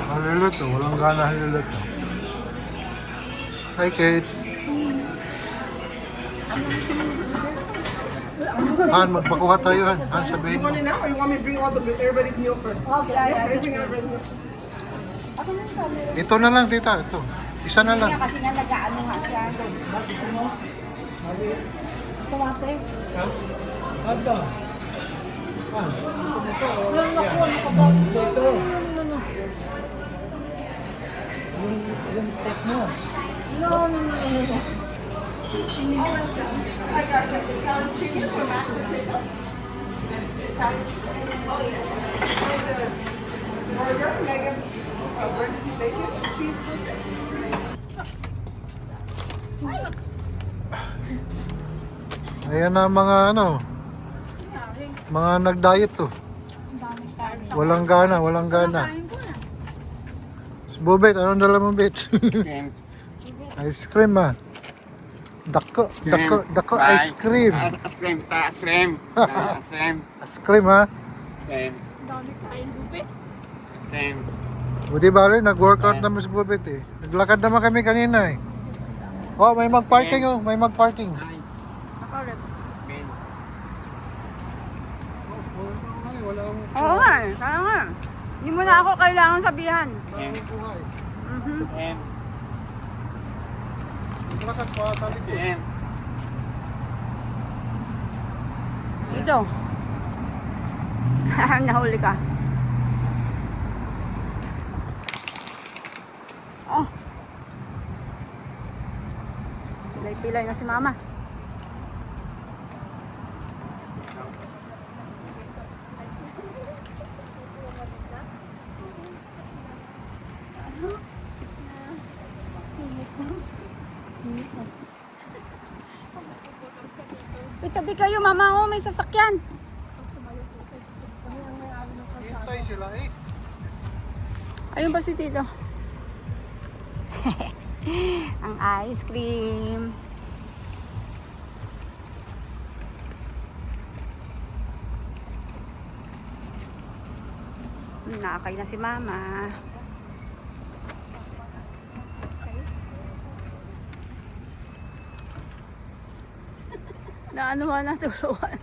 Haluluto, walang gana haluluto. Hi, Kate. Han, magpakuha tayo, Han. Han, sabihin You mo. want it now or you want me to bring all the everybody's meal first? Okay, Okay, bring everybody's meal. Ito na lang, tita. Ito. Isa na lang. kasi nga nag-ano nga siya. Sumate. Ha? Ada. Yung naku, nakabang. Ito. Yung step mo. No. I got the Italian chicken or mashed potato. Italian chicken. Oh yeah. And the burger, mega burger, bacon, cheeseburger. Ayan na mga ano. Mga nag-diet to. Walang gana, walang gana. Bubet, anong dala mo, Bet? Ice cream, ah. Dako ice cream. Ice cream, ice cream. Ice cream. Ice cream, ha? Cream. Dami tayong gupit. Cream. Buti ba rin, nag-workout naman si Bubet eh. Naglakad naman kami kanina eh. Oh, may mag-parking oh, may mag-parking. Nakorek. Cream. Oo nga eh, kaya nga. Hindi mo na ako kailangan sabihan. Cream. Mhm. Cream. Naglakad pa, tali ko. Cream. Dito. Nahuli ka. Oh. Pilay-pilay na si Mama. Tabi kayo, Mama. Oh, may sasakyan. Hintay sila eh. Ayun ba si Tito? Ang ice cream. Nakakay na si Mama. Na ano na tuluan.